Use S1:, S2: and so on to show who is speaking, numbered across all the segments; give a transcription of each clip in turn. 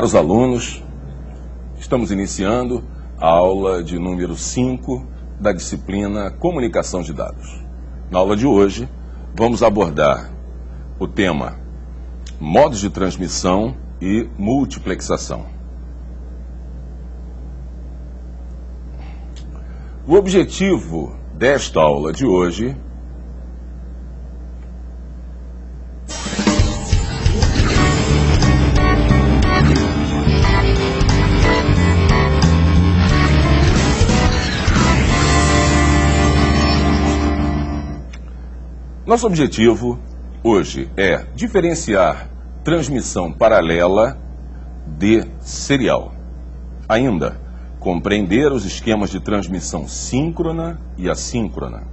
S1: Caros alunos, estamos iniciando a aula de número 5 da disciplina Comunicação de Dados. Na aula de hoje, vamos abordar o tema modos de transmissão e multiplexação. O objetivo desta aula de hoje Nosso objetivo hoje é diferenciar transmissão paralela de serial. Ainda, compreender os esquemas de transmissão síncrona e assíncrona.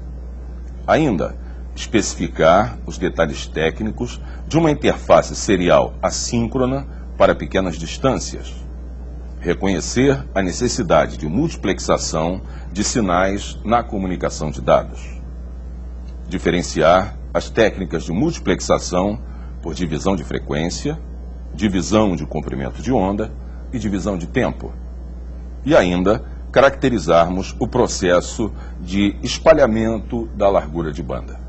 S1: Ainda, especificar os detalhes técnicos de uma interface serial assíncrona para pequenas distâncias. Reconhecer a necessidade de multiplexação de sinais na comunicação de dados. Diferenciar as técnicas de multiplexação por divisão de frequência, divisão de comprimento de onda e divisão de tempo. E ainda, caracterizarmos o processo de espalhamento da largura de banda.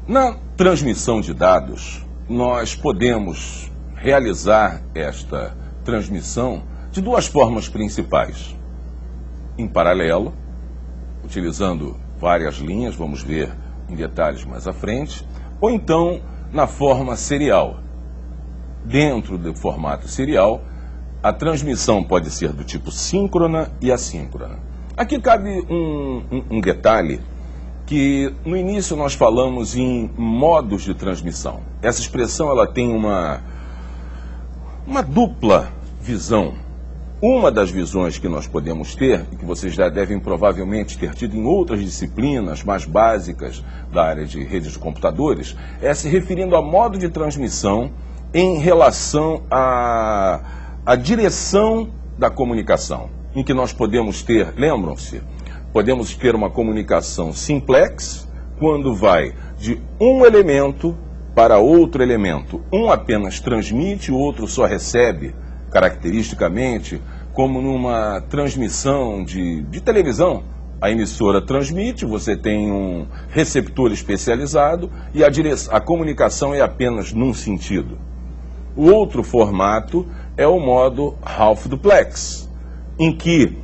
S1: Na transmissão de dados, nós podemos realizar esta transmissão de duas formas principais. Em paralelo, utilizando várias linhas, vamos ver em detalhes mais à frente, ou então na forma serial. Dentro do formato serial, a transmissão pode ser do tipo síncrona e assíncrona. Aqui cabe um detalhe que no início nós falamos em modos de transmissão. Essa expressão ela tem uma dupla visão. Uma das visões que nós podemos ter, e que vocês já devem provavelmente ter tido em outras disciplinas mais básicas da área de redes de computadores, é se referindo a modo de transmissão em relação à direção da comunicação, em que nós podemos ter, lembram-se, podemos ter uma comunicação simplex, quando vai de um elemento para outro elemento. Um apenas transmite, o outro só recebe. Caracteristicamente, como numa transmissão de televisão, a emissora transmite, você tem um receptor especializado e a comunicação é apenas num sentido. O outro formato é o modo half duplex, em que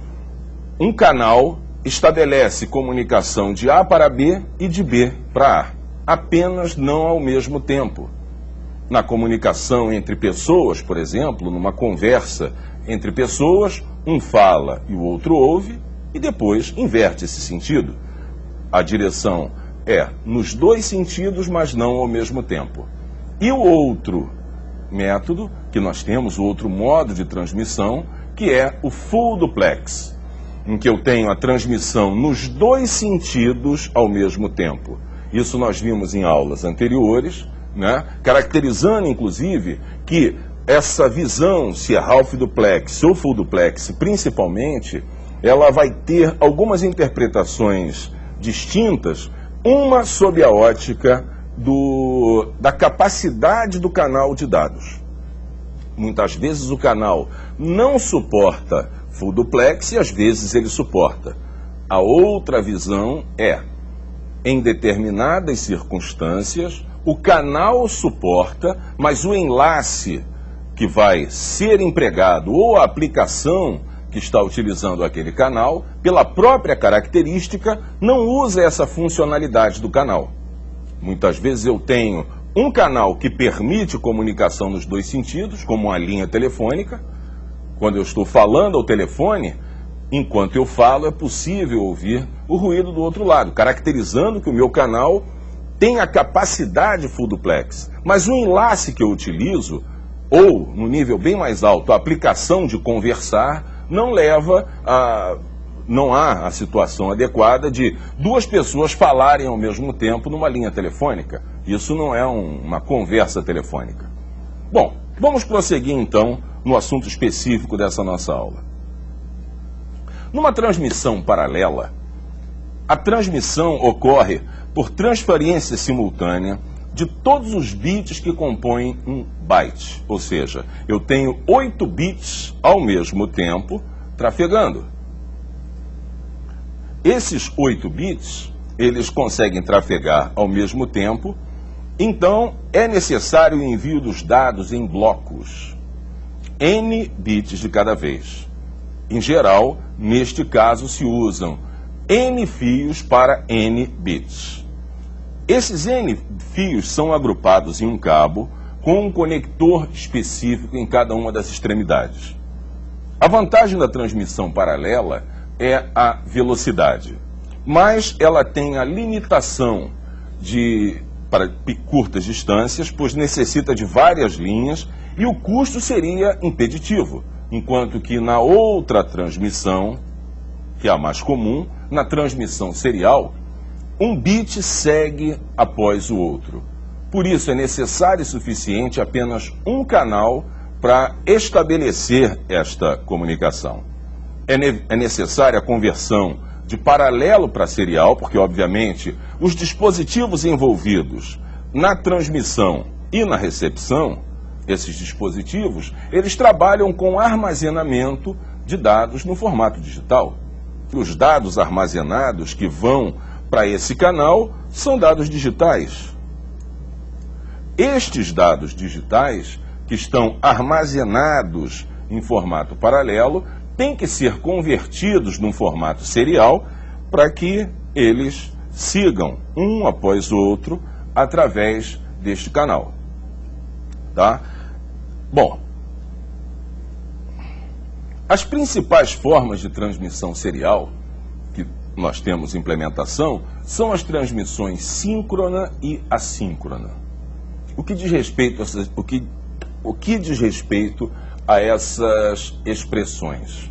S1: um canal estabelece comunicação de A para B e de B para A, apenas não ao mesmo tempo. Na comunicação entre pessoas, por exemplo, numa conversa entre pessoas, um fala e o outro ouve, e depois inverte esse sentido. A direção é nos dois sentidos, mas não ao mesmo tempo. E o outro método que nós temos, o outro modo de transmissão, que é o full duplex, em que eu tenho a transmissão nos dois sentidos ao mesmo tempo. Isso nós vimos em aulas anteriores, caracterizando, inclusive, que essa visão, se é half duplex ou full duplex, principalmente, ela vai ter algumas interpretações distintas, uma sob a ótica da capacidade do canal de dados. Muitas vezes o canal não suporta full duplex e às vezes ele suporta. A outra visão é, em determinadas circunstâncias, o canal suporta, mas o enlace que vai ser empregado ou a aplicação que está utilizando aquele canal, pela própria característica, não usa essa funcionalidade do canal. Muitas vezes eu tenho um canal que permite comunicação nos dois sentidos, como uma linha telefônica. Quando eu estou falando ao telefone, enquanto eu falo, é possível ouvir o ruído do outro lado, caracterizando que o meu canal tem a capacidade full duplex, mas o enlace que eu utilizo, ou no nível bem mais alto, a aplicação de conversar, não há a situação adequada de duas pessoas falarem ao mesmo tempo numa linha telefônica. Isso não é uma conversa telefônica. Bom, vamos prosseguir então no assunto específico dessa nossa aula. Numa transmissão paralela, a transmissão ocorre por transferência simultânea de todos os bits que compõem um byte. Ou seja, eu tenho 8 bits ao mesmo tempo trafegando. Esses 8 bits, eles conseguem trafegar ao mesmo tempo, então é necessário o envio dos dados em blocos, N bits de cada vez. Em geral, neste caso, se usam N fios para N bits. Esses N fios são agrupados em um cabo com um conector específico em cada uma das extremidades. A vantagem da transmissão paralela é a velocidade, mas ela tem a limitação para curtas distâncias, pois necessita de várias linhas e o custo seria impeditivo, enquanto que na outra transmissão, que é a mais comum, na transmissão serial, um bit segue após o outro. Por isso é necessário e suficiente apenas um canal para estabelecer esta comunicação. É necessária a conversão de paralelo para serial, porque obviamente os dispositivos envolvidos na transmissão e na recepção, esses dispositivos, eles trabalham com armazenamento de dados no formato digital. Os dados armazenados que vão para esse canal são dados digitais. Estes dados digitais, que estão armazenados em formato paralelo, têm que ser convertidos num formato serial para que eles sigam um após o outro através deste canal. Tá? Bom, as principais formas de transmissão serial que nós temos implementação são as transmissões síncrona e assíncrona. O que diz respeito a essas expressões?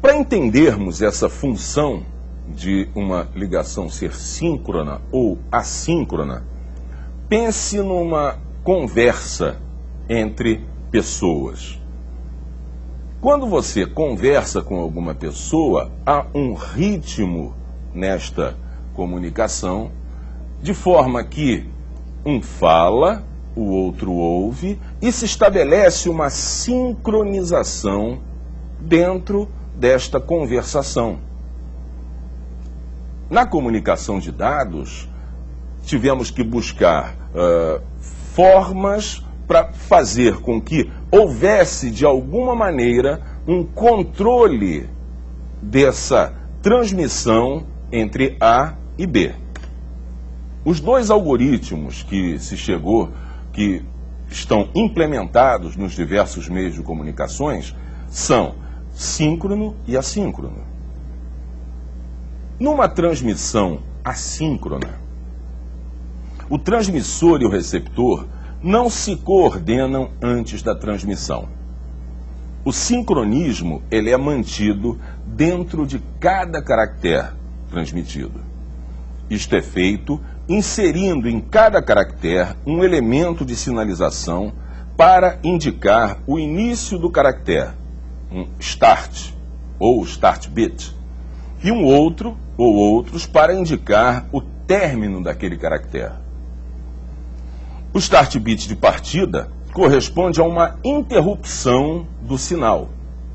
S1: Para entendermos essa função de uma ligação ser síncrona ou assíncrona, pense numa conversa entre pessoas. Quando você conversa com alguma pessoa, há um ritmo nesta comunicação, de forma que um fala, o outro ouve, e se estabelece uma sincronização dentro desta conversação. Na comunicação de dados, tivemos que buscar formas para fazer com que houvesse, de alguma maneira, um controle dessa transmissão entre A e B. Os dois algoritmos que se chegou, que estão implementados nos diversos meios de comunicações, são síncrono e assíncrono. Numa transmissão assíncrona, o transmissor e o receptor não se coordenam antes da transmissão. O sincronismo, ele é mantido dentro de cada caractere transmitido. Isto é feito inserindo em cada caractere um elemento de sinalização para indicar o início do caractere, um start ou start bit, e um outro ou outros para indicar o término daquele caractere. O start bit de partida corresponde a uma interrupção do sinal.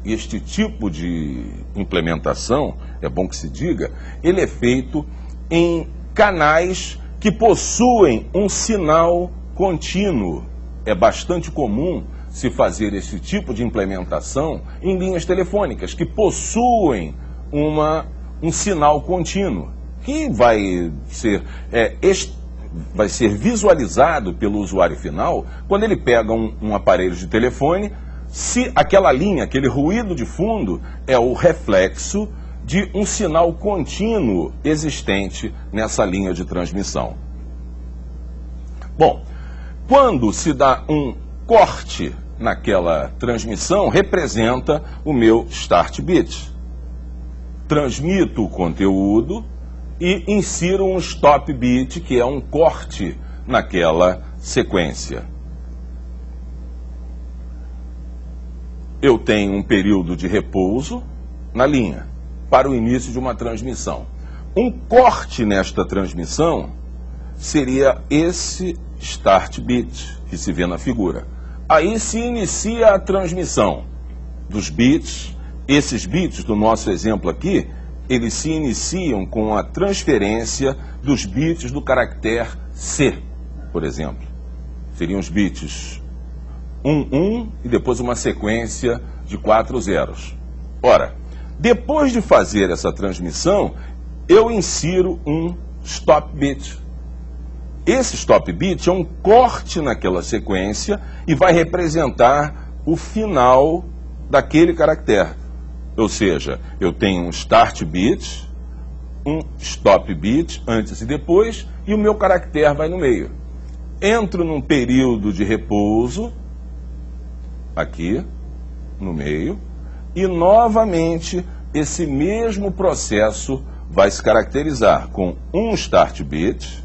S1: Este tipo de implementação, é bom que se diga, ele é feito em canais que possuem um sinal contínuo. É bastante comum se fazer esse tipo de implementação em linhas telefônicas, que possuem um sinal contínuo, que vai ser visualizado pelo usuário final quando ele pega um aparelho de telefone, se aquela linha, aquele ruído de fundo, é o reflexo de um sinal contínuo existente nessa linha de transmissão. Bom, quando se dá um corte naquela transmissão, representa o meu start bit. Transmito o conteúdo e insiro um stop bit, que é um corte naquela sequência. Eu tenho um período de repouso na linha para o início de uma transmissão. Um corte nesta transmissão seria esse start bit que se vê na figura. Aí se inicia a transmissão dos bits. Esses bits do nosso exemplo aqui, eles se iniciam com a transferência dos bits do caractere C, por exemplo. Seriam os bits 1 e depois uma sequência de 4 zeros. Ora, depois de fazer essa transmissão, eu insiro um stop bit. Esse stop bit é um corte naquela sequência e vai representar o final daquele caractere. Ou seja, eu tenho um start bit, um stop bit antes e depois, e o meu caractere vai no meio. Entro num período de repouso, aqui, no meio, e novamente esse mesmo processo vai se caracterizar com um start bit,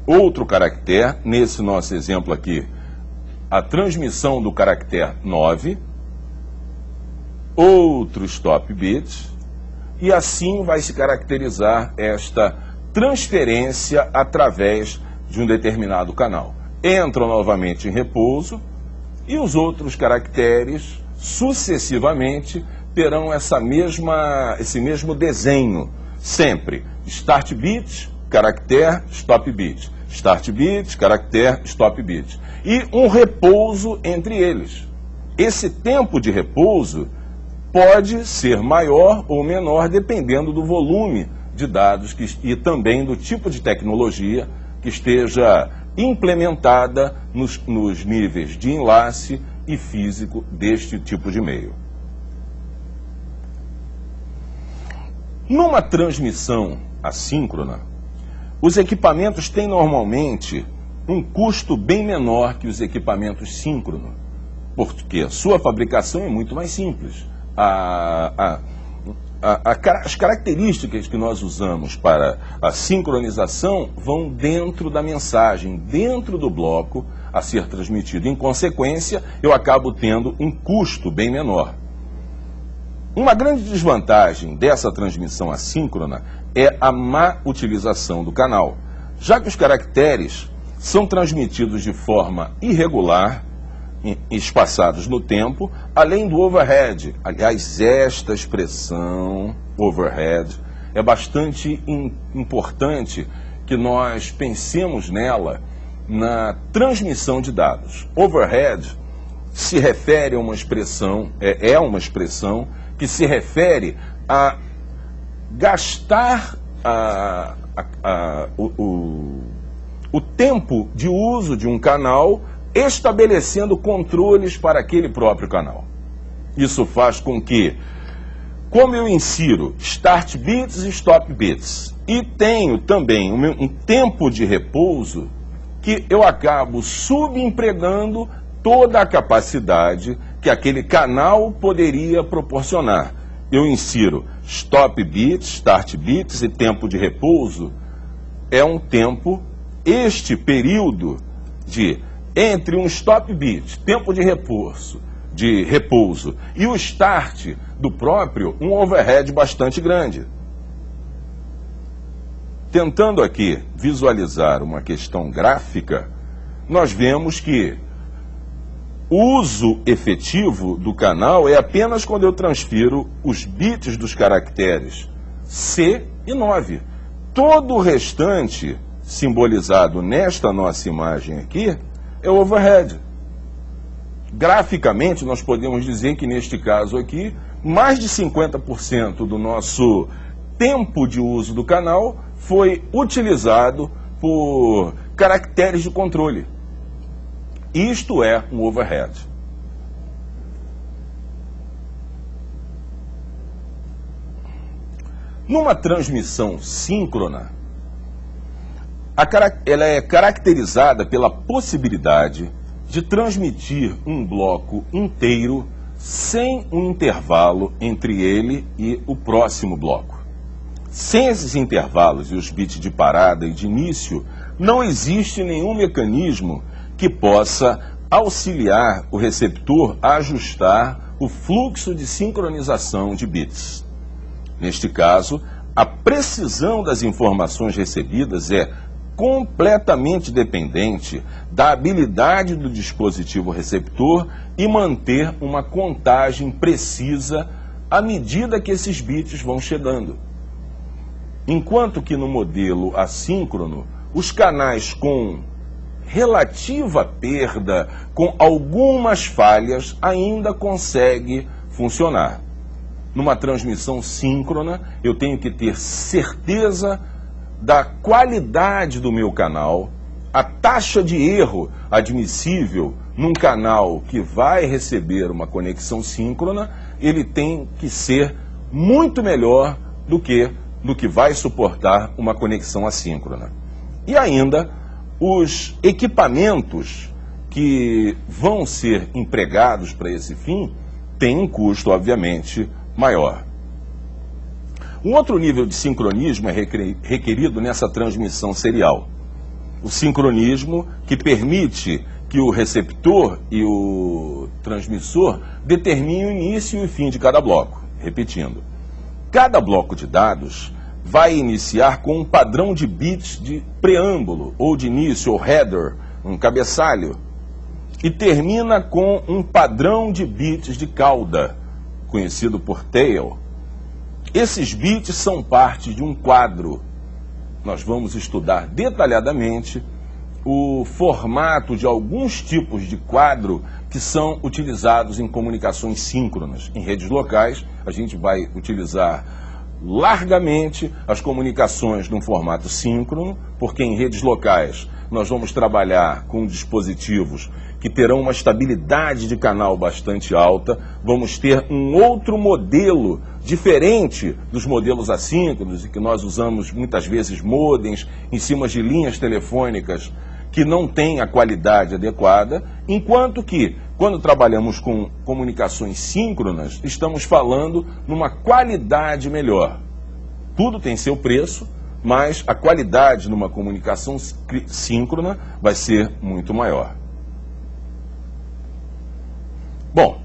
S1: outro caractere, nesse nosso exemplo aqui, a transmissão do caractere 9, outro stop bit, e assim vai se caracterizar esta transferência através de um determinado canal. Entram novamente em repouso e os outros caracteres sucessivamente terão esse mesmo desenho, sempre start bit, caractere, stop bit, start bit, caractere, stop bit, e um repouso entre eles. Esse tempo de repouso pode ser maior ou menor dependendo do volume de dados e também do tipo de tecnologia que esteja implementada nos níveis de enlace e físico deste tipo de meio. Numa transmissão assíncrona, os equipamentos têm normalmente um custo bem menor que os equipamentos síncronos, porque a sua fabricação é muito mais simples. As características que nós usamos para a sincronização vão dentro da mensagem, dentro do bloco a ser transmitido. Em consequência, eu acabo tendo um custo bem menor. Uma grande desvantagem dessa transmissão assíncrona é a má utilização do canal, já que os caracteres são transmitidos de forma irregular, espaçados no tempo, além do overhead. Aliás, esta expressão, overhead, é bastante importante que nós pensemos nela na transmissão de dados. Overhead se refere a uma expressão, é uma expressão que se refere a gastar o tempo de uso de um canal estabelecendo controles para aquele próprio canal. Isso faz com que, como eu insiro start bits e stop bits, e tenho também um tempo de repouso, que eu acabo subempregando toda a capacidade que aquele canal poderia proporcionar. Eu insiro stop bits, start bits e tempo de repouso. É um tempo, este período entre um stop bit, tempo de repouso, e o start do próprio, um overhead bastante grande. Tentando aqui visualizar uma questão gráfica, nós vemos que o uso efetivo do canal é apenas quando eu transfiro os bits dos caracteres C e 9. Todo o restante, simbolizado nesta nossa imagem aqui, é o overhead. Graficamente, nós podemos dizer que, neste caso aqui, mais de 50% do nosso tempo de uso do canal foi utilizado por caracteres de controle. Isto é um overhead. Numa transmissão síncrona, ela é caracterizada pela possibilidade de transmitir um bloco inteiro sem um intervalo entre ele e o próximo bloco. Sem esses intervalos e os bits de parada e de início, não existe nenhum mecanismo que possa auxiliar o receptor a ajustar o fluxo de sincronização de bits. Neste caso, a precisão das informações recebidas é completamente dependente da habilidade do dispositivo receptor e manter uma contagem precisa à medida que esses bits vão chegando. Enquanto que no modelo assíncrono, os canais com relativa perda, com algumas falhas, ainda conseguem funcionar. Numa transmissão síncrona, eu tenho que ter certeza da qualidade do meu canal, a taxa de erro admissível num canal que vai receber uma conexão síncrona, ele tem que ser muito melhor do que vai suportar uma conexão assíncrona. E ainda, os equipamentos que vão ser empregados para esse fim têm um custo, obviamente, maior. Um outro nível de sincronismo é requerido nessa transmissão serial. O sincronismo que permite que o receptor e o transmissor determinem o início e o fim de cada bloco. Repetindo, cada bloco de dados vai iniciar com um padrão de bits de preâmbulo, ou de início, ou header, um cabeçalho, e termina com um padrão de bits de cauda, conhecido por tail. Esses bits são parte de um quadro. Nós vamos estudar detalhadamente o formato de alguns tipos de quadro que são utilizados em comunicações síncronas. Em redes locais, a gente vai utilizar largamente as comunicações num formato síncrono, porque em redes locais nós vamos trabalhar com dispositivos que terão uma estabilidade de canal bastante alta, vamos ter um outro modelo diferente dos modelos assíncronos, em que nós usamos muitas vezes modems em cima de linhas telefônicas que não têm a qualidade adequada, enquanto que, quando trabalhamos com comunicações síncronas, estamos falando numa qualidade melhor. Tudo tem seu preço, mas a qualidade numa comunicação síncrona vai ser muito maior. Bom,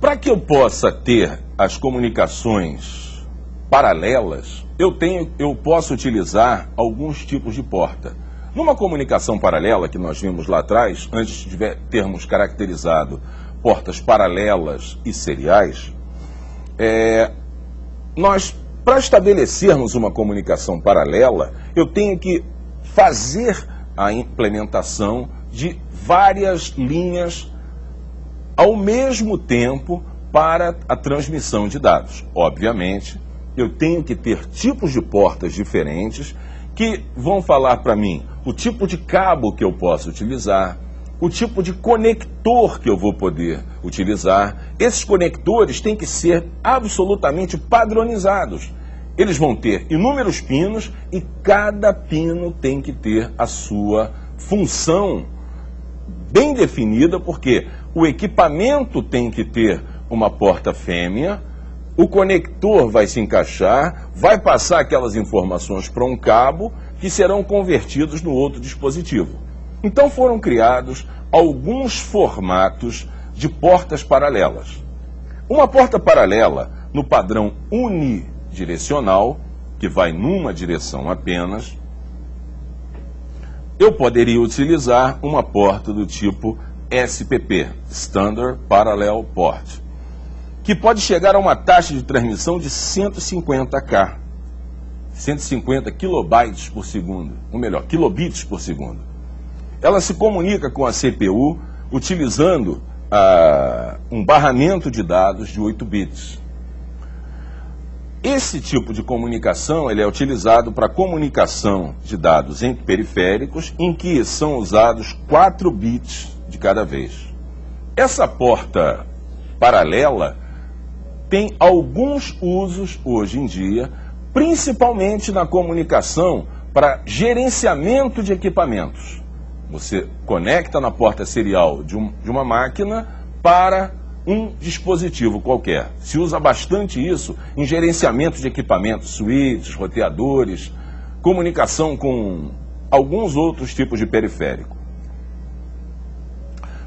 S1: para que eu possa ter as comunicações paralelas, eu posso utilizar alguns tipos de porta. Numa comunicação paralela, que nós vimos lá atrás, antes de termos caracterizado portas paralelas e seriais, para estabelecermos uma comunicação paralela, eu tenho que fazer a implementação de várias linhas ao mesmo tempo para a transmissão de dados. Obviamente, eu tenho que ter tipos de portas diferentes que vão falar para mim o tipo de cabo que eu posso utilizar, o tipo de conector que eu vou poder utilizar. Esses conectores têm que ser absolutamente padronizados. Eles vão ter inúmeros pinos e cada pino tem que ter a sua função bem definida, porque o equipamento tem que ter uma porta fêmea, o conector vai se encaixar, vai passar aquelas informações para um cabo que serão convertidos no outro dispositivo. Então foram criados alguns formatos de portas paralelas. Uma porta paralela no padrão unidirecional, que vai numa direção apenas, eu poderia utilizar uma porta do tipo SPP, Standard Parallel Port, que pode chegar a uma taxa de transmissão de 150K, 150 kilobytes por segundo, ou melhor, kilobits por segundo. Ela se comunica com a CPU utilizando um barramento de dados de 8 bits. Esse tipo de comunicação ele é utilizado para comunicação de dados entre periféricos, em que são usados 4 bits de cada vez. Essa porta paralela tem alguns usos hoje em dia, principalmente na comunicação para gerenciamento de equipamentos. Você conecta na porta serial de uma máquina para um dispositivo qualquer. Se usa bastante isso em gerenciamento de equipamentos, switches, roteadores, comunicação com alguns outros tipos de periférico.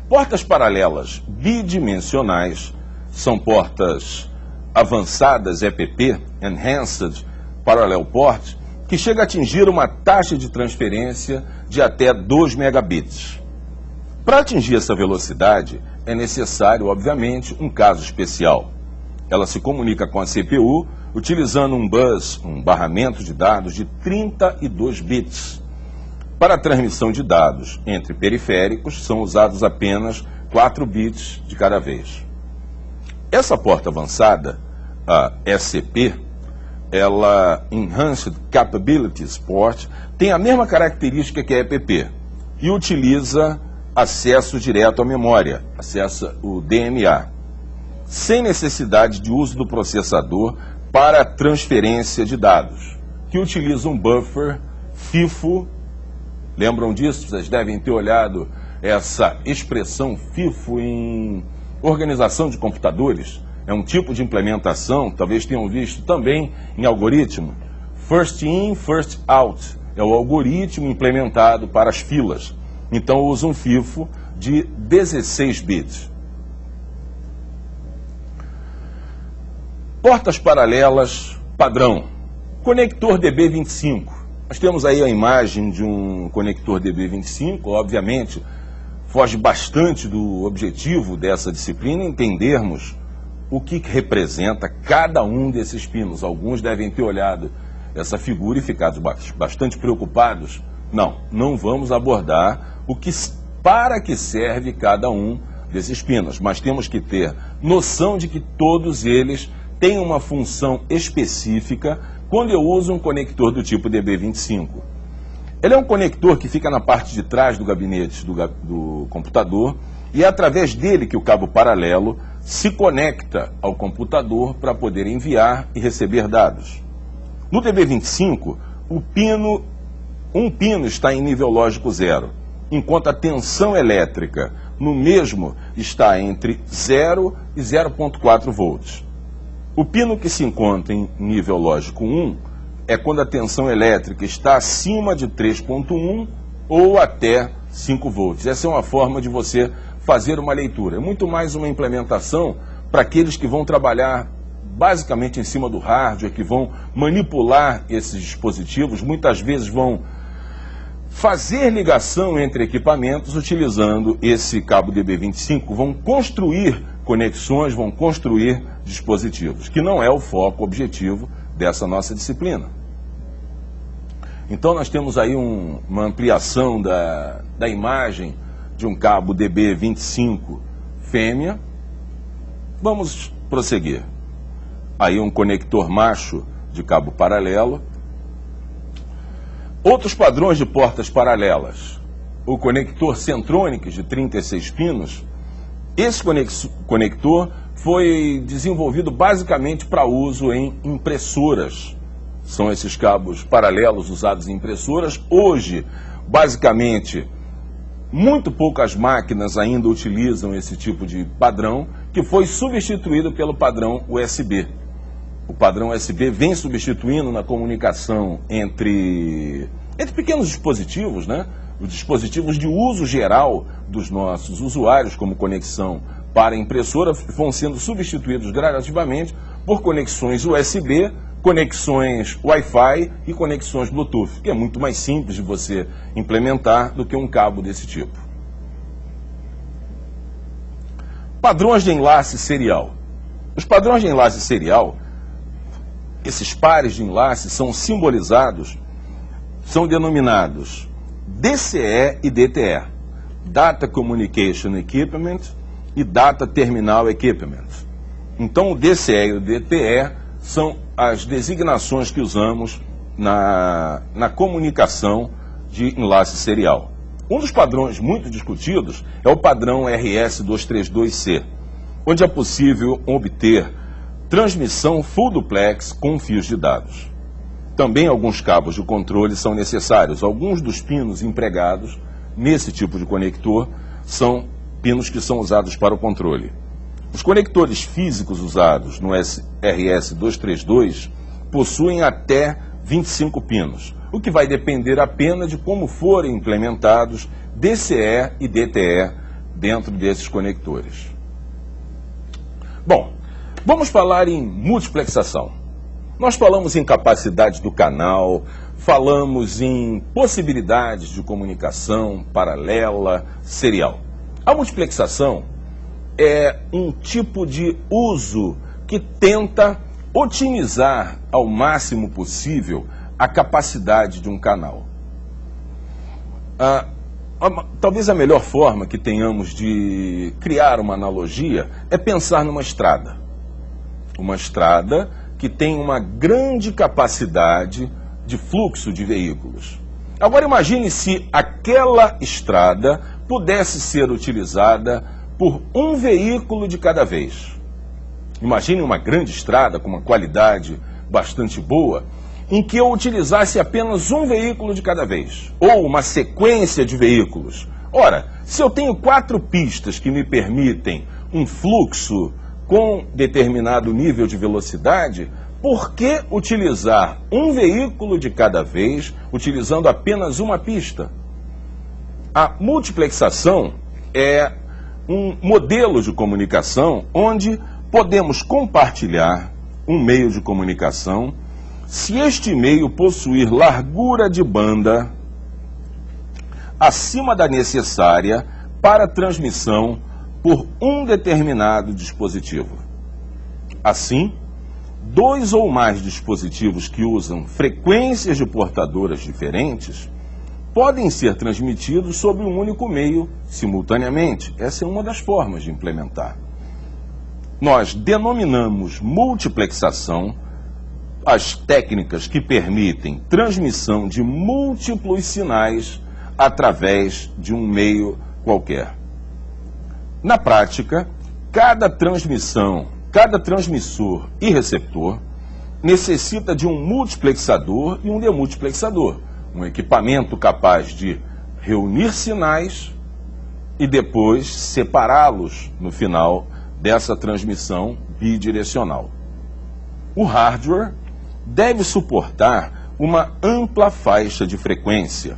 S1: Portas paralelas bidimensionais são portas avançadas EPP, Enhanced Parallel Port, que chega a atingir uma taxa de transferência de até 2 megabits. Para atingir essa velocidade, é necessário, obviamente, um caso especial. Ela se comunica com a CPU utilizando um bus, um barramento de dados de 32 bits. Para a transmissão de dados entre periféricos, são usados apenas 4 bits de cada vez. Essa porta avançada, a SCP, ela, Enhanced Capabilities Port, tem a mesma característica que a EPP e utiliza acesso direto à memória, acessa o DMA, sem necessidade de uso do processador para a transferência de dados, que utiliza um buffer FIFO. Lembram disso? Vocês devem ter olhado essa expressão FIFO em organização de computadores. É um tipo de implementação, talvez tenham visto também em algoritmo. First in, first out. É o algoritmo implementado para as filas. Então usa um FIFO de 16 bits. Portas paralelas padrão. Conector DB25. Nós temos aí a imagem de um conector DB25, obviamente, foge bastante do objetivo dessa disciplina, entendermos o que representa cada um desses pinos. Alguns devem ter olhado essa figura e ficado bastante preocupados. Não vamos abordar para que serve cada um desses pinos, mas temos que ter noção de que todos eles têm uma função específica quando eu uso um conector do tipo DB25. Ele é um conector que fica na parte de trás do gabinete do computador e é através dele que o cabo paralelo se conecta ao computador para poder enviar e receber dados. No DB25, um pino está em nível lógico 0, enquanto a tensão elétrica no mesmo está entre 0 e 0,4 volts. O pino que se encontra em nível lógico 1 é quando a tensão elétrica está acima de 3,1 ou até 5 volts. Essa é uma forma de você fazer uma leitura. É muito mais uma implementação para aqueles que vão trabalhar basicamente em cima do hardware, que vão manipular esses dispositivos, muitas vezes vão fazer ligação entre equipamentos utilizando esse cabo DB25, vão construir conexões, vão construir dispositivos, que não é o foco objetivo dessa nossa disciplina. Então nós temos aí uma ampliação da imagem de um cabo DB25 fêmea. Vamos prosseguir. Aí um conector macho de cabo paralelo. Outros padrões de portas paralelas. O conector Centronics de 36 pinos. Esse conector foi desenvolvido basicamente para uso em impressoras. São esses cabos paralelos usados em impressoras. Hoje, basicamente, muito poucas máquinas ainda utilizam esse tipo de padrão, que foi substituído pelo padrão USB. O padrão USB vem substituindo na comunicação entre pequenos dispositivos, né? Os dispositivos de uso geral dos nossos usuários, como conexão para impressora, vão sendo substituídos gradativamente por conexões USB, conexões Wi-Fi e conexões Bluetooth, que é muito mais simples de você implementar do que um cabo desse tipo. Padrões de enlace serial. Os padrões de enlace serial, esses pares de enlace são simbolizados, são denominados DCE e DTE, Data Communication Equipment e Data Terminal Equipment. Então o DCE e o DTE são as designações que usamos na comunicação de enlace serial. Um dos padrões muito discutidos é o padrão RS-232C, onde é possível obter transmissão full duplex com fios de dados. Também alguns cabos de controle são necessários. Alguns dos pinos empregados nesse tipo de conector são pinos que são usados para o controle. Os conectores físicos usados no RS-232 possuem até 25 pinos, o que vai depender apenas de como forem implementados DCE e DTE dentro desses conectores. Bom, vamos falar em multiplexação. Nós falamos em capacidade do canal, falamos em possibilidades de comunicação paralela serial. A multiplexação é um tipo de uso que tenta otimizar ao máximo possível a capacidade de um canal. Talvez a melhor forma que tenhamos de criar uma analogia é pensar numa estrada. Uma estrada que tem uma grande capacidade de fluxo de veículos. Agora imagine se aquela estrada pudesse ser utilizada por um veículo de cada vez. Imagine uma grande estrada com uma qualidade bastante boa, em que eu utilizasse apenas um veículo de cada vez, ou uma sequência de veículos. Ora, se eu tenho 4 pistas que me permitem um fluxo com determinado nível de velocidade, por que utilizar um veículo de cada vez, utilizando apenas uma pista? A multiplexação é um modelo de comunicação onde podemos compartilhar um meio de comunicação se este meio possuir largura de banda acima da necessária para transmissão por um determinado dispositivo. Assim, 2 ou mais dispositivos que usam frequências de portadoras diferentes podem ser transmitidos sobre um único meio simultaneamente. Essa é uma das formas de implementar. Nós denominamos multiplexação as técnicas que permitem transmissão de múltiplos sinais através de um meio qualquer. Na prática, cada transmissão, cada transmissor e receptor necessita de um multiplexador e um demultiplexador, um equipamento capaz de reunir sinais e depois separá-los no final dessa transmissão bidirecional. O hardware deve suportar uma ampla faixa de frequência,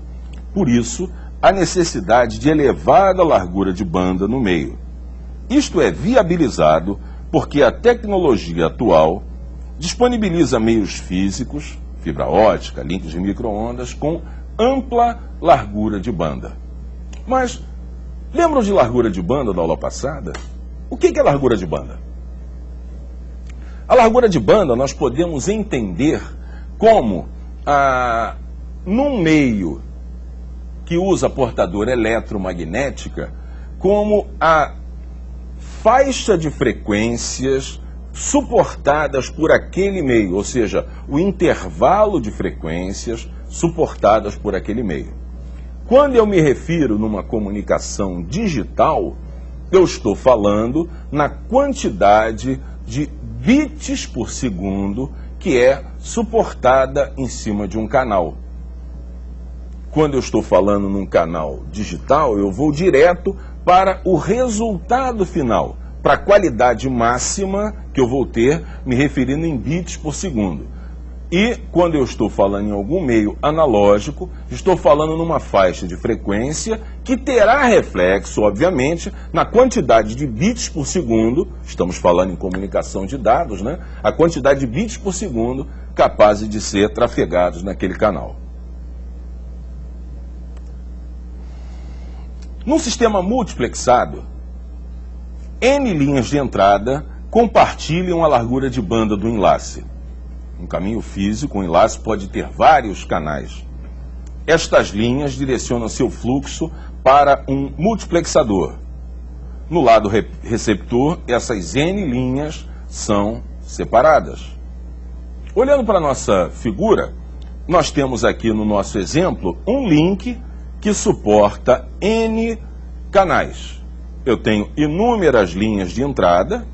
S1: por isso, a necessidade de elevada largura de banda no meio. Isto é viabilizado porque a tecnologia atual disponibiliza meios físicos, fibra ótica, links de micro-ondas, com ampla largura de banda. Mas, lembram de largura de banda da aula passada? O que é largura de banda? A largura de banda nós podemos entender como, num meio que usa portadora eletromagnética, como a faixa de frequências suportadas por aquele meio, ou seja, o intervalo de frequências suportadas por aquele meio. Quando eu me refiro numa comunicação digital, eu estou falando na quantidade de bits por segundo que é suportada em cima de um canal. Quando eu estou falando num canal digital, eu vou direto para o resultado final, para a qualidade máxima que eu vou ter, me referindo em bits por segundo. E quando eu estou falando em algum meio analógico, estou falando numa faixa de frequência que terá reflexo, obviamente, na quantidade de bits por segundo, estamos falando em comunicação de dados, né? A quantidade de bits por segundo capazes de ser trafegados naquele canal. Num sistema multiplexado, N linhas de entrada compartilham a largura de banda do enlace. Um caminho físico, um enlace pode ter vários canais. Estas linhas direcionam seu fluxo para um multiplexador. No lado receptor, essas N linhas são separadas. Olhando para a nossa figura, nós temos aqui no nosso exemplo um link que suporta N canais. Eu tenho inúmeras linhas de entrada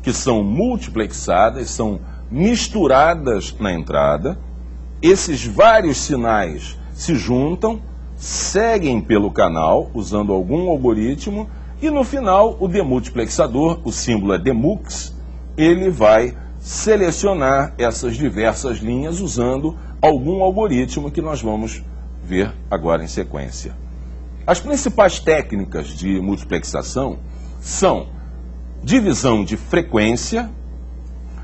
S1: que são multiplexadas, são misturadas na entrada. Esses vários sinais se juntam, seguem pelo canal usando algum algoritmo e no final o demultiplexador, o símbolo é demux, ele vai selecionar essas diversas linhas usando algum algoritmo que nós vamos ver agora em sequência. As principais técnicas de multiplexação são divisão de frequência,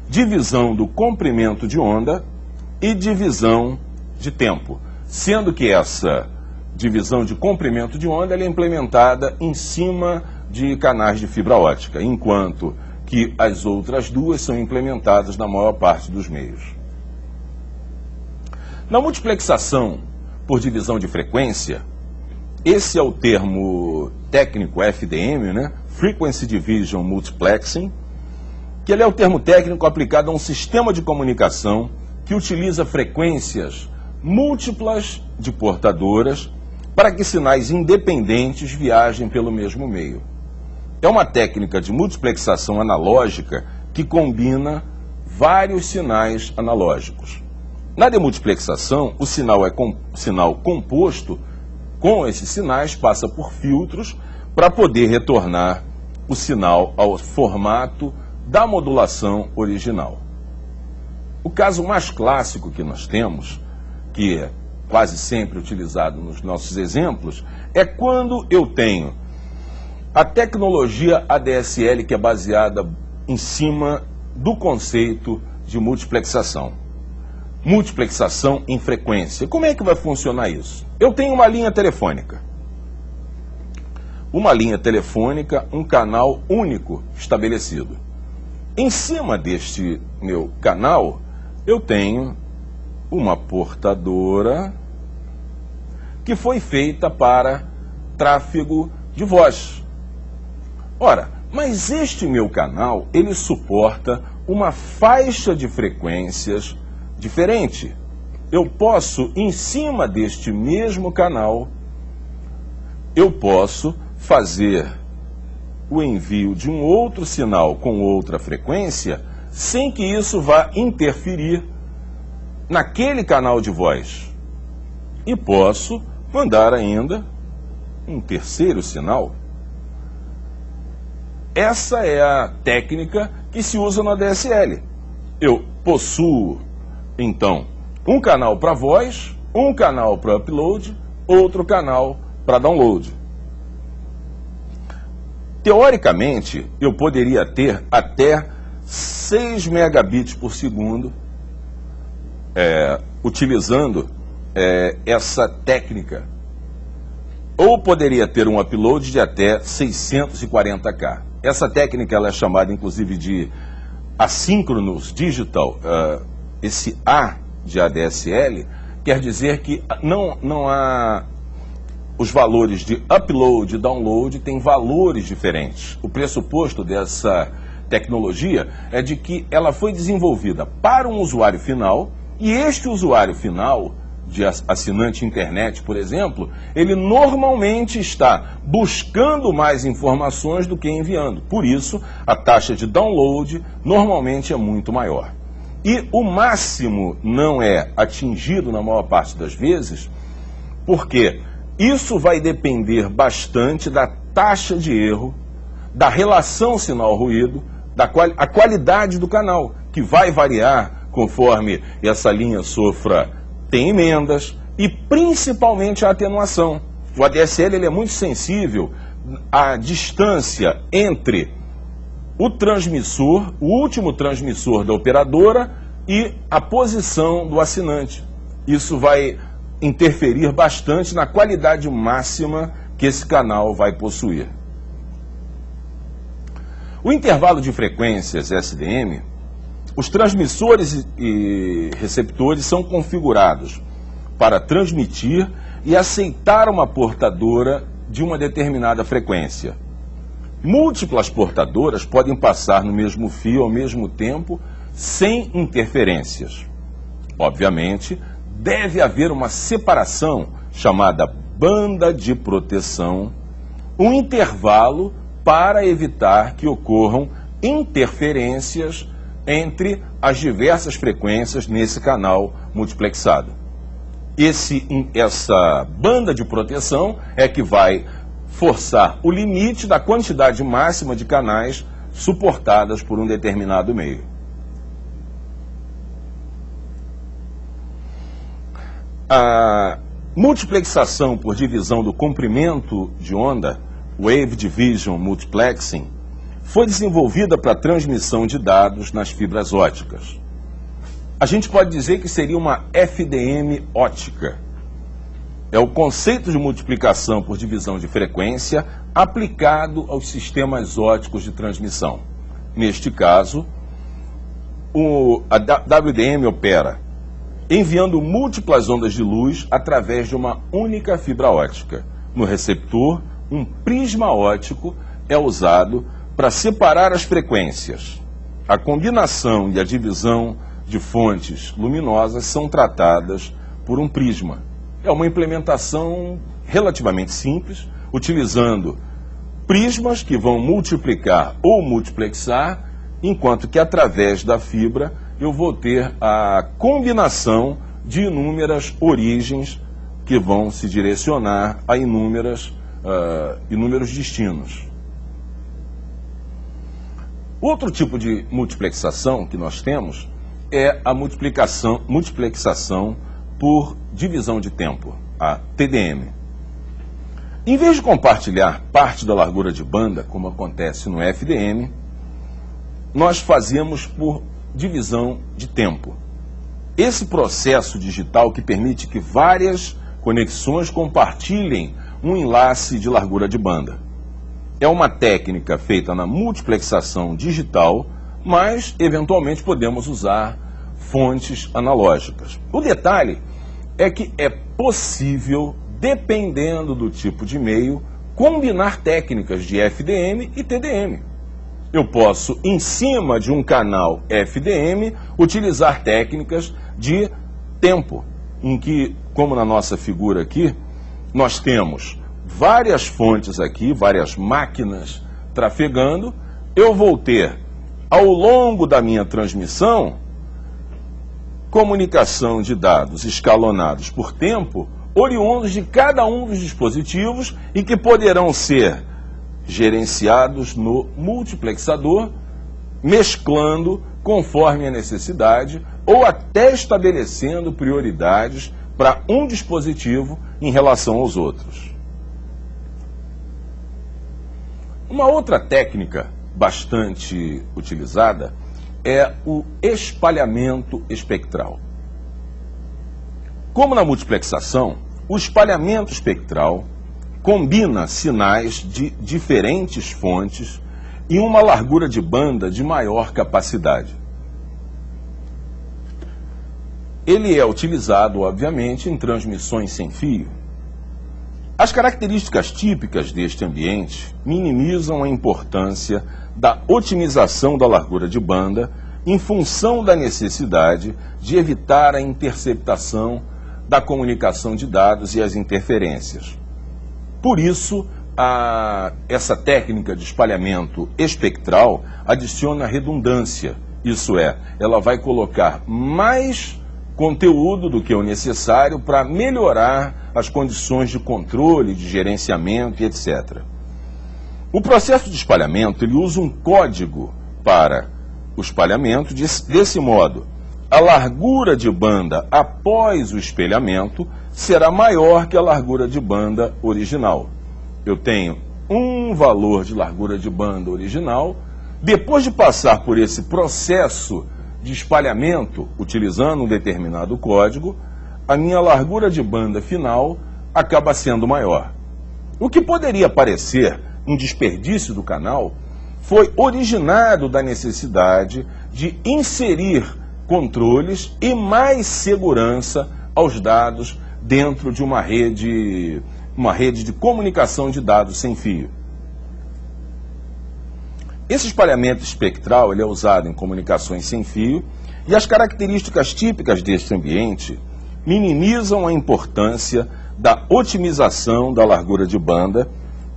S1: divisão do comprimento de onda e divisão de tempo, sendo que essa divisão de comprimento de onda ela é implementada em cima de canais de fibra ótica, enquanto que as outras duas são implementadas na maior parte dos meios. Na multiplexação por divisão de frequência, esse é o termo técnico FDM, né? Frequency Division Multiplexing, que ele é o termo técnico aplicado a um sistema de comunicação que utiliza frequências múltiplas de portadoras para que sinais independentes viajem pelo mesmo meio. É uma técnica de multiplexação analógica que combina vários sinais analógicos. Na demultiplexação, o sinal sinal composto com esses sinais passa por filtros para poder retornar o sinal ao formato da modulação original. O caso mais clássico que nós temos, que é quase sempre utilizado nos nossos exemplos, é quando eu tenho a tecnologia ADSL, que é baseada em cima do conceito de multiplexação. Multiplexação em frequência. Como é que vai funcionar isso? Eu tenho uma linha telefônica. Uma linha telefônica, um canal único estabelecido. Em cima deste meu canal, eu tenho uma portadora que foi feita para tráfego de voz. Ora, mas este meu canal, ele suporta uma faixa de frequências diferente. Eu posso, em cima deste mesmo canal, eu posso fazer o envio de um outro sinal com outra frequência, sem que isso vá interferir naquele canal de voz. E posso mandar ainda um terceiro sinal. Essa é a técnica que se usa no ADSL. Eu possuo, então, um canal para voz, um canal para upload, outro canal para download. Teoricamente, eu poderia ter até 6 megabits por segundo utilizando essa técnica. Ou poderia ter um upload de até 640K. Essa técnica ela é chamada, inclusive, de Asynchronous Digital. Esse A de ADSL quer dizer que não há... Os valores de upload e download têm valores diferentes. O pressuposto dessa tecnologia é de que ela foi desenvolvida para um usuário final, e este usuário final, de assinante internet, por exemplo, ele normalmente está buscando mais informações do que enviando. Por isso, a taxa de download normalmente é muito maior. E o máximo não é atingido na maior parte das vezes, porque isso vai depender bastante da taxa de erro, da relação sinal-ruído, a qualidade do canal, que vai variar conforme essa linha tem emendas, e principalmente a atenuação. O ADSL ele é muito sensível à distância entre o transmissor, o último transmissor da operadora, e a posição do assinante. Isso vai interferir bastante na qualidade máxima que esse canal vai possuir. O intervalo de frequências SDM, os transmissores e receptores são configurados para transmitir e aceitar uma portadora de uma determinada frequência. Múltiplas portadoras podem passar no mesmo fio ao mesmo tempo, sem interferências. Obviamente, deve haver uma separação chamada banda de proteção, um intervalo para evitar que ocorram interferências entre as diversas frequências nesse canal multiplexado. Essa banda de proteção é que vai forçar o limite da quantidade máxima de canais suportadas por um determinado meio. A multiplexação por divisão do comprimento de onda, Wave Division Multiplexing, foi desenvolvida para transmissão de dados nas fibras óticas. A gente pode dizer que seria uma FDM ótica. É o conceito de multiplicação por divisão de frequência aplicado aos sistemas óticos de transmissão. Neste caso, a WDM opera enviando múltiplas ondas de luz através de uma única fibra ótica. No receptor, um prisma óptico é usado para separar as frequências. A combinação e a divisão de fontes luminosas são tratadas por um prisma. É uma implementação relativamente simples, utilizando prismas que vão multiplicar ou multiplexar, enquanto que através da fibra eu vou ter a combinação de inúmeras origens que vão se direcionar a inúmeros destinos. Outro tipo de multiplexação que nós temos é a multiplexação por divisão de tempo, a TDM. Em vez de compartilhar parte da largura de banda, como acontece no FDM, nós fazemos por divisão de tempo. Esse processo digital que permite que várias conexões compartilhem um enlace de largura de banda. É uma técnica feita na multiplexação digital, mas eventualmente podemos usar fontes analógicas. O detalhe é que é possível, dependendo do tipo de meio, combinar técnicas de FDM e TDM. Eu posso, em cima de um canal FDM, utilizar técnicas de tempo, em que, como na nossa figura aqui, nós temos várias fontes aqui, várias máquinas trafegando. Eu vou ter, ao longo da minha transmissão, comunicação de dados escalonados por tempo, oriundos de cada um dos dispositivos e que poderão ser gerenciados no multiplexador, mesclando conforme a necessidade ou até estabelecendo prioridades para um dispositivo em relação aos outros. Uma outra técnica bastante utilizada é o espalhamento espectral. Como na multiplexação, o espalhamento espectral combina sinais de diferentes fontes em uma largura de banda de maior capacidade. Ele é utilizado, obviamente, em transmissões sem fio. As características típicas deste ambiente minimizam a importância da otimização da largura de banda em função da necessidade de evitar a interceptação da comunicação de dados e as interferências. Por isso, essa técnica de espalhamento espectral adiciona redundância, isso é, ela vai colocar mais conteúdo do que o necessário para melhorar as condições de controle, de gerenciamento e etc. O processo de espalhamento ele usa um código para o espalhamento, desse modo, a largura de banda após o espelhamento será maior que a largura de banda original. Eu tenho um valor de largura de banda original, depois de passar por esse processo de espalhamento, utilizando um determinado código, a minha largura de banda final acaba sendo maior. O que poderia parecer um desperdício do canal foi originado da necessidade de inserir controles e mais segurança aos dados dentro de uma rede de comunicação de dados sem fio. Esse espalhamento espectral ele é usado em comunicações sem fio e as características típicas deste ambiente minimizam a importância da otimização da largura de banda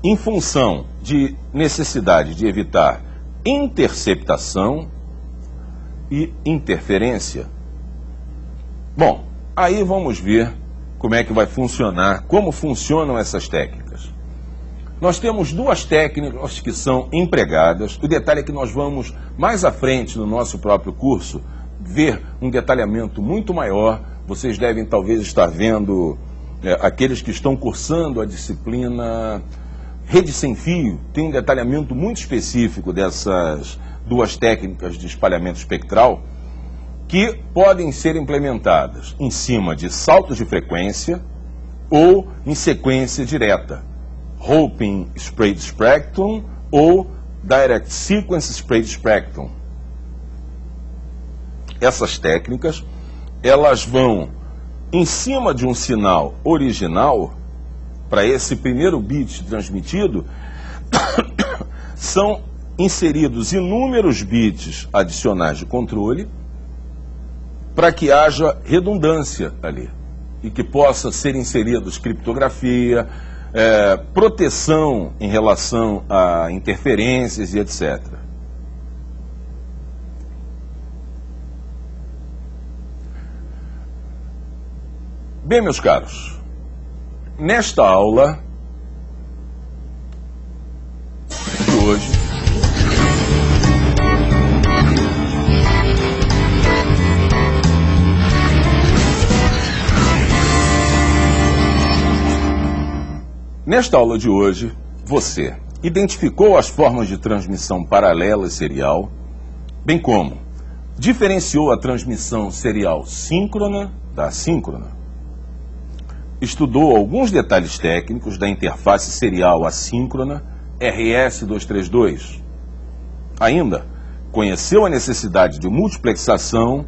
S1: em função de necessidade de evitar interceptação e interferência. Bom, aí vamos ver como é que vai funcionar, como funcionam essas técnicas. Nós temos duas técnicas que são empregadas. O detalhe é que nós vamos, mais à frente no nosso próprio curso, ver um detalhamento muito maior. Vocês devem talvez estar vendo, aqueles que estão cursando a disciplina Rede Sem Fio, tem um detalhamento muito específico dessas duas técnicas de espalhamento espectral. que podem ser implementadas em cima de saltos de frequência ou em sequência direta, Roping Spread Spectrum ou Direct Sequence Spread Spectrum. Essas técnicas, elas vão em cima de um sinal original, para esse primeiro bit transmitido, são inseridos inúmeros bits adicionais de controle para que haja redundância ali e que possa ser inseridos criptografia, proteção em relação a interferências e etc. Bem, meus caros, nesta aula de hoje, você identificou as formas de transmissão paralela e serial, bem como diferenciou a transmissão serial síncrona da assíncrona, estudou alguns detalhes técnicos da interface serial assíncrona RS-232. Ainda conheceu a necessidade de multiplexação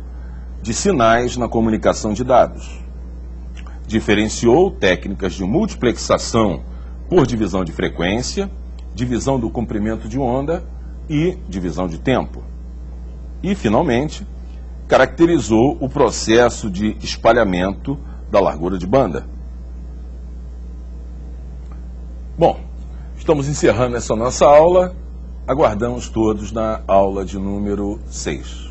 S1: de sinais na comunicação de dados. Diferenciou técnicas de multiplexação por divisão de frequência, divisão do comprimento de onda e divisão de tempo. E, finalmente, caracterizou o processo de espalhamento da largura de banda. Bom, estamos encerrando essa nossa aula. Aguardamos todos na aula de número 6.